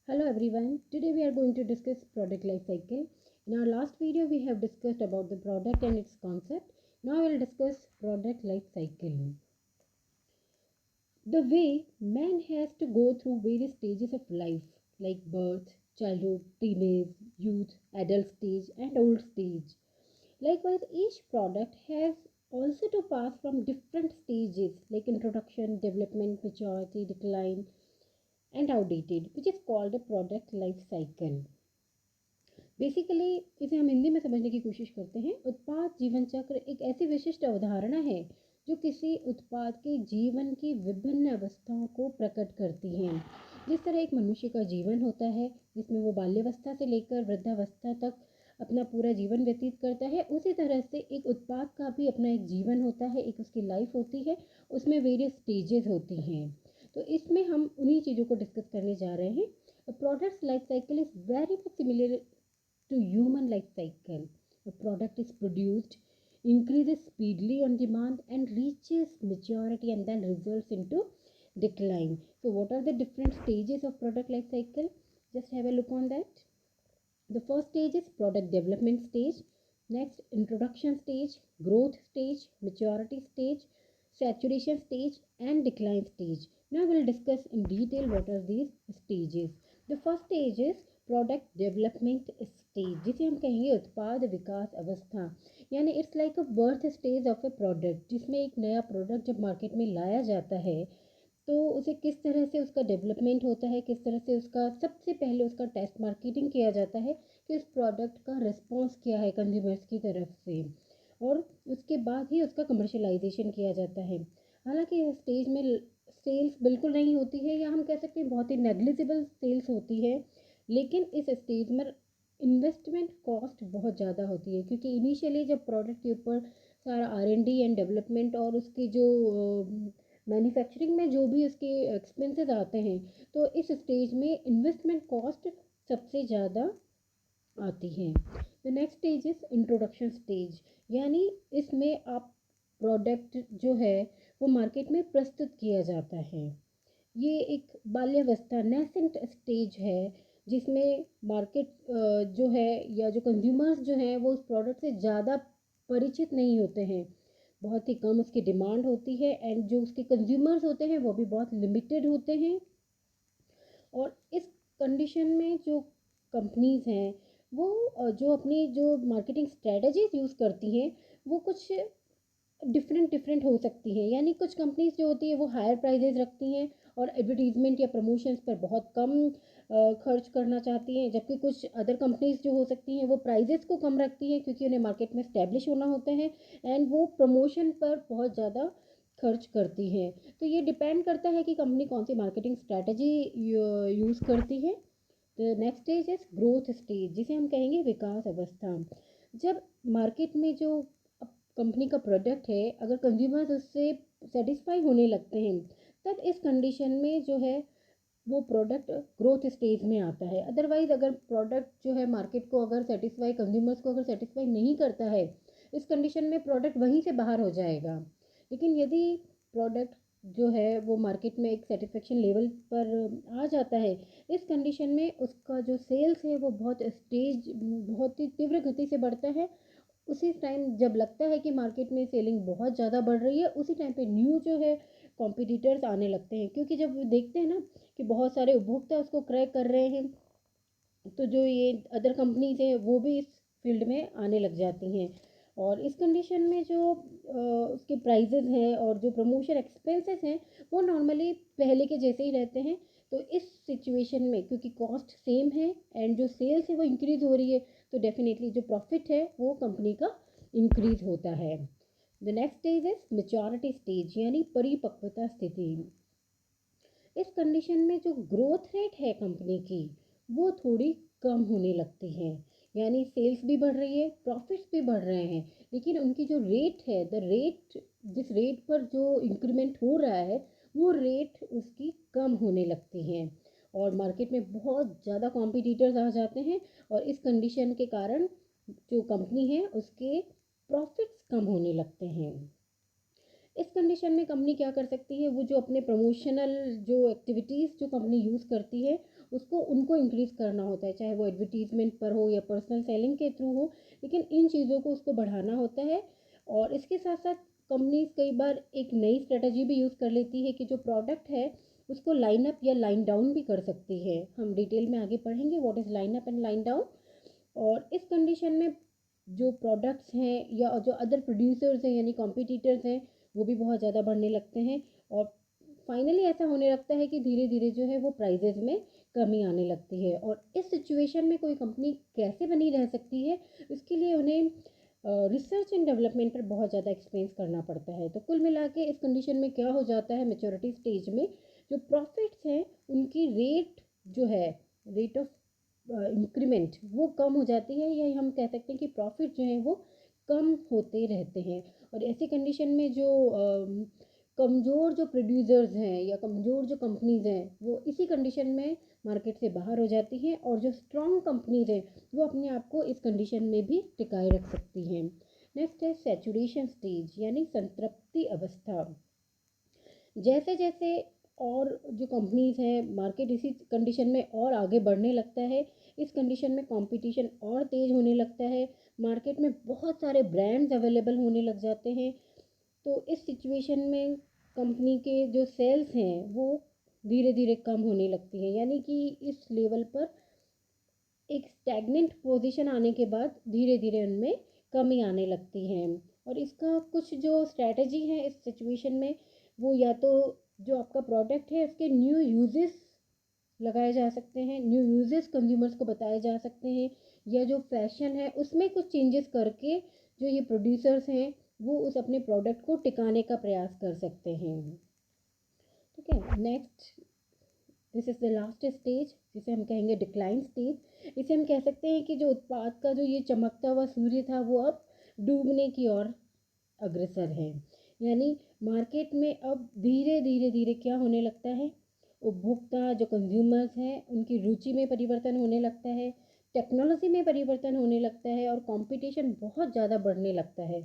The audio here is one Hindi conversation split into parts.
Hello everyone. Today we are going to discuss product life cycle. In our last video we have discussed about the product and its concept. Now we will discuss product life cycle. The way man has to go through various stages of life like birth, childhood, teenage, youth, adult stage and old stage. Likewise, each product has also to pass from different stages like introduction, development, maturity, decline and outdated, which is called a product life cycle. Basically इसे हम हिंदी में समझने की कोशिश करते हैं। उत्पाद जीवन चक्र एक ऐसी विशिष्ट अवधारणा है जो किसी उत्पाद के जीवन की विभिन्न अवस्थाओं को प्रकट करती हैं। जिस तरह एक मनुष्य का जीवन होता है जिसमें वो बाल्यावस्था से लेकर वृद्धावस्था तक अपना पूरा जीवन व्यतीत करता है, उसी तरह से एक उत्पाद का भी अपना एक जीवन होता है, एक उसकी लाइफ होती है, उसमें वेरियस स्टेजेस होती हैं। तो इसमें हम उन्हीं चीज़ों को डिस्कस करने जा रहे हैं। Products life cycle is very much similar to human life cycle. A product is produced, increases speedily on demand and reaches maturity and then results into decline. So what are the different stages of product life cycle? Just have a look on that. The first stage is product development stage, next introduction stage, growth stage, maturity stage, saturation stage and decline stage. Now we'll discuss in detail what are these stages. The first stage is product development stage, जिसे हम कहेंगे उत्पाद विकास अवस्था, यानी it's like a birth stage of A product, जिसमें एक नया प्रोडक्ट जब मार्केट में लाया जाता है तो उसे किस तरह से उसका डेवलपमेंट होता है, किस तरह से उसका सबसे पहले उसका टेस्ट मार्केटिंग किया जाता है कि उस प्रोडक्ट का रिस्पॉन्स क्या है कंज्यूमर्स की तरफ से, और उसके बाद ही उसका कमर्शलाइजेशन किया जाता है। हालांकि इस स्टेज में सेल्स बिल्कुल नहीं होती है, या हम कह सकते हैं बहुत ही नेग्लिजिबल सेल्स होती है, लेकिन इस स्टेज में इन्वेस्टमेंट कॉस्ट बहुत ज़्यादा होती है, क्योंकि इनिशियली जब प्रोडक्ट के ऊपर सारा R&D एंड डेवलपमेंट और उसकी जो मैन्युफैक्चरिंग में जो भी उसके एक्सपेंसेस आते हैं, तो इस स्टेज में इन्वेस्टमेंट कॉस्ट सबसे ज़्यादा आती है। The next stage is introduction stage, यानी इसमें आप प्रोडक्ट जो है वो मार्केट में प्रस्तुत किया जाता है। ये एक बाल्यावस्था नेसेंट स्टेज है जिसमें मार्केट जो है या जो कंज्यूमर्स जो हैं वो उस प्रोडक्ट से ज़्यादा परिचित नहीं होते हैं, बहुत ही कम उसकी डिमांड होती है एंड जो उसके कंज्यूमर्स होते हैं वो भी बहुत लिमिटेड होते हैं। और इस कंडीशन में जो कंपनीज़ हैं वो जो अपनी जो मार्केटिंग स्ट्रेटजीज यूज़ करती हैं वो कुछ डिफरेंट हो सकती हैं। यानी कुछ कंपनीज जो होती है वो हायर प्राइजेस रखती हैं और एडवर्टीजमेंट या प्रमोशंस पर बहुत कम खर्च करना चाहती हैं, जबकि कुछ अदर कंपनीज जो हो सकती हैं वो प्राइजेस को कम रखती हैं क्योंकि उन्हें मार्केट में स्टैब्लिश होना होता है एंड वो प्रमोशन पर बहुत ज़्यादा खर्च करती हैं। तो ये डिपेंड करता है कि कंपनी कौन सी मार्केटिंग स्ट्रैटेजी यूज़ करती है। तो next stage is growth stage, जिसे हम कहेंगे विकास अवस्था। जब मार्केट में जो कंपनी का प्रोडक्ट है अगर कंज्यूमर्स उससे सेटिस्फाई होने लगते हैं, तब इस कंडीशन में जो है वो प्रोडक्ट ग्रोथ स्टेज में आता है। अदरवाइज अगर प्रोडक्ट जो है मार्केट को अगर सेटिस्फाई कंज्यूमर्स को अगर सेटिस्फाई नहीं करता है, इस कंडीशन में प्रोडक्ट वहीं से बाहर हो जाएगा। लेकिन यदि प्रोडक्ट जो है वो मार्केट में एक सेटिस्फेक्शन लेवल पर आ जाता है, इस कंडीशन में उसका जो सेल्स है वो बहुत ही तीव्र गति से बढ़ता है। उसी टाइम जब लगता है कि मार्केट में सेलिंग बहुत ज़्यादा बढ़ रही है, उसी टाइम पे न्यू जो है कॉम्पिटिटर्स आने लगते हैं, क्योंकि जब देखते हैं ना कि बहुत सारे उपभोक्ता उसको क्रैक कर रहे हैं, तो जो ये अदर कंपनीज हैं वो भी इस फील्ड में आने लग जाती हैं। और इस कंडीशन में जो उसके प्राइजेस हैं और जो प्रमोशन एक्सपेंसेस हैं वो नॉर्मली पहले के जैसे ही रहते हैं। तो इस सिचुएशन में क्योंकि कॉस्ट सेम है एंड जो सेल्स है वो इंक्रीज़ हो रही है, तो डेफिनेटली जो प्रॉफिट है वो कंपनी का इंक्रीज़ होता है। The next stage is maturity stage, यानी परिपक्वता स्थिति। इस कंडीशन में जो ग्रोथ रेट है कंपनी की वो थोड़ी कम होने लगती है, यानी सेल्स भी बढ़ रही है, प्रॉफिट्स भी बढ़ रहे हैं, लेकिन उनकी जो रेट है द रेट जिस रेट पर जो इंक्रीमेंट हो रहा है वो रेट उसकी कम होने लगती है और मार्केट में बहुत ज़्यादा कॉम्पिटिटर्स आ जाते हैं और इस कंडीशन के कारण जो कंपनी है उसके प्रॉफिट्स कम होने लगते हैं। इस कंडीशन में कंपनी क्या कर सकती है, वो जो अपने प्रमोशनल जो एक्टिविटीज़ जो कंपनी यूज़ करती है उसको उनको इंक्रीज़ करना होता है, चाहे वो एडवर्टीज़मेंट पर हो या पर्सनल सेलिंग के थ्रू हो, लेकिन इन चीज़ों को उसको बढ़ाना होता है। और इसके साथ साथ कंपनीज कई बार एक नई स्ट्रेटजी भी यूज़ कर लेती है कि जो प्रोडक्ट है उसको लाइन अप या लाइन डाउन भी कर सकती है। हम डिटेल में आगे पढ़ेंगे what is line up and line down. और इस कंडीशन में जो प्रोडक्ट्स हैं या जो अदर प्रोड्यूसर्स हैं यानी कॉम्पिटिटर्स हैं वो भी बहुत ज़्यादा बढ़ने लगते हैं। और फाइनली ऐसा होने लगता है कि धीरे धीरे जो है वो प्राइजेज में कमी आने लगती है। और इस सिचुएशन में कोई कंपनी कैसे बनी रह सकती है, इसके लिए उन्हें रिसर्च एंड डेवलपमेंट पर बहुत ज़्यादा एक्सपेंस करना पड़ता है। तो कुल मिला के इस कंडीशन में क्या हो जाता है, मेच्योरिटी स्टेज में जो प्रॉफिट्स हैं उनकी रेट जो है, रेट ऑफ इंक्रीमेंट वो कम हो जाती है, या हम कह सकते हैं कि प्रॉफिट जो है वो कम होते रहते हैं। और ऐसी कंडीशन में जो कमज़ोर जो प्रोड्यूसर्स हैं या कमज़ोर जो कंपनीज हैं वो इसी कंडीशन में मार्केट से बाहर हो जाती हैं, और जो स्ट्रॉन्ग कंपनीज हैं वो अपने आप को इस कंडीशन में भी टिकाए रख सकती हैं। नेक्स्ट है सैचुरेशन स्टेज यानी संतृप्ति अवस्था। जैसे जैसे और जो कंपनीज हैं मार्केट इसी कंडीशन में और आगे बढ़ने लगता है, इस कंडीशन में कंपटीशन और तेज़ होने लगता है, मार्केट में बहुत सारे ब्रांड्स अवेलेबल होने लग जाते हैं। तो इस सिचुएशन में कंपनी के जो सेल्स हैं वो धीरे धीरे कम होने लगती हैं, यानी कि इस लेवल पर एक स्टैग्नेंट पोजीशन आने के बाद धीरे धीरे उनमें कमी आने लगती है। और इसका कुछ जो स्ट्रैटेजी है इस सिचुएशन में, वो या तो जो आपका प्रोडक्ट है उसके न्यू यूजेस लगाए जा सकते हैं, न्यू यूजेस कंज्यूमर्स को बताए जा सकते हैं, या जो फैशन है उसमें कुछ चेंजेस करके जो ये प्रोड्यूसर्स हैं वो उस अपने प्रोडक्ट को टिकाने का प्रयास कर सकते हैं। ठीक है, next this is the last stage जिसे हम कहेंगे डिक्लाइन स्टेज। इसे हम कह सकते हैं कि जो उत्पाद का जो ये चमकता हुआ सूर्य था वो अब डूबने की ओर अग्रसर है। यानी मार्केट में अब धीरे धीरे धीरे क्या होने लगता है, उपभोक्ता जो कंज्यूमर्स हैं उनकी रुचि में परिवर्तन होने लगता है, टेक्नोलॉजी में परिवर्तन होने लगता है, और कंपटीशन बहुत ज़्यादा बढ़ने लगता है।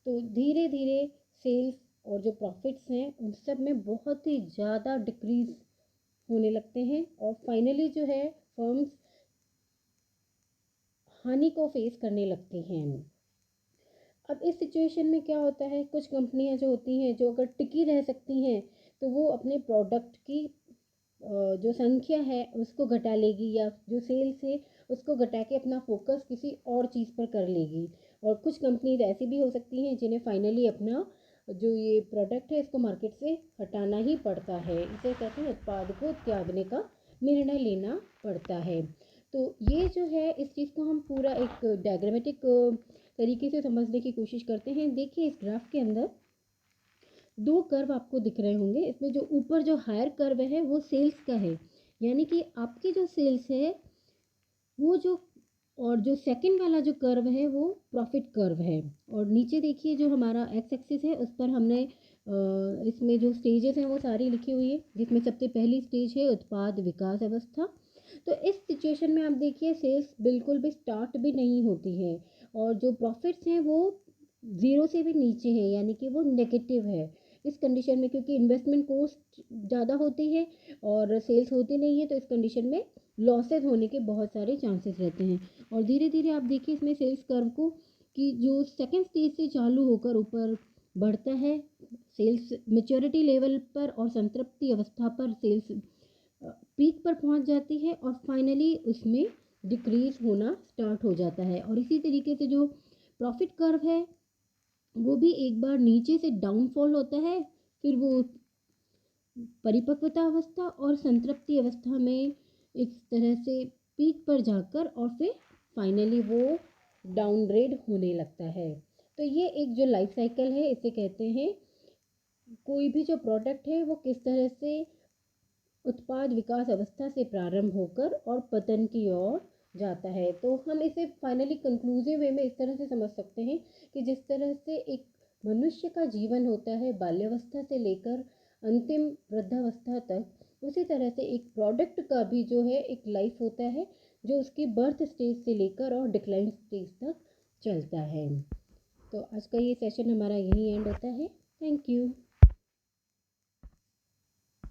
तो धीरे धीरे सेल्स और जो प्रॉफिट्स हैं उन सब में बहुत ही ज़्यादा डिक्रीज होने लगते हैं, और फाइनली जो है फर्म्स हानि को फेस करने लगती हैं। अब इस सिचुएशन में क्या होता है, कुछ कंपनियां जो होती हैं जो अगर टिकी रह सकती हैं तो वो अपने प्रोडक्ट की जो संख्या है उसको घटा लेगी, या जो सेल्स है उसको घटा के अपना फोकस किसी और चीज़ पर कर लेगी। और कुछ कंपनीज ऐसी भी हो सकती हैं जिन्हें फाइनली अपना जो ये प्रोडक्ट है इसको मार्केट से हटाना ही पड़ता है, इसे कहते हैं उत्पाद को त्यागने का निर्णय लेना पड़ता है। तो ये जो है इस चीज़ को हम पूरा एक डायग्रामेटिक तरीके से समझने की कोशिश करते हैं। देखिए इस ग्राफ के अंदर दो कर्व आपको दिख रहे होंगे, इसमें जो ऊपर जो हायर कर्व है वो सेल्स का है, यानी कि आपकी जो सेल्स है वो जो, और जो सेकंड वाला जो कर्व है वो प्रॉफिट कर्व है। और नीचे देखिए जो हमारा एक्स एक्सिस है उस पर हमने इसमें जो स्टेजेस हैं वो सारी लिखी हुई है, जिसमें सबसे पहली स्टेज है उत्पाद विकास अवस्था। तो इस सिचुएशन में आप देखिए सेल्स बिल्कुल भी स्टार्ट भी नहीं होती है, और जो प्रॉफिट्स हैं वो ज़ीरो से भी नीचे है, यानी कि वो नेगेटिव है इस कंडीशन में, क्योंकि इन्वेस्टमेंट कॉस्ट ज़्यादा होती है और सेल्स होती नहीं है। तो इस कंडीशन में लॉसेस होने के बहुत सारे चांसेस रहते हैं। और धीरे धीरे आप देखिए इसमें सेल्स कर्व को कि जो सेकंड स्टेज से चालू होकर ऊपर बढ़ता है, सेल्स मेच्योरिटी लेवल पर और संतृप्ति अवस्था पर सेल्स पीक पर पहुंच जाती है, और फाइनली उसमें डिक्रीज होना स्टार्ट हो जाता है। और इसी तरीके से जो प्रॉफिट कर्व है वो भी एक बार नीचे से डाउनफॉल होता है, फिर वो परिपक्वता अवस्था और संतृप्ति अवस्था में इस तरह से पीक पर जाकर और फिर फाइनली वो डाउनग्रेड होने लगता है। तो ये एक जो लाइफ साइकिल है इसे कहते हैं, कोई भी जो प्रोडक्ट है वो किस तरह से उत्पाद विकास अवस्था से प्रारंभ होकर और पतन की ओर जाता है। तो हम इसे फाइनली कंक्लूसिव वे में इस तरह से समझ सकते हैं कि जिस तरह से एक मनुष्य का जीवन होता है बाल्यावस्था से लेकर अंतिम वृद्धावस्था तक, उसी तरह से एक प्रोडक्ट का भी जो है एक लाइफ होता है जो उसकी बर्थ स्टेज से लेकर और डिक्लाइन स्टेज तक चलता है। तो आज का ये सेशन हमारा यहीं एंड होता है। Thank you.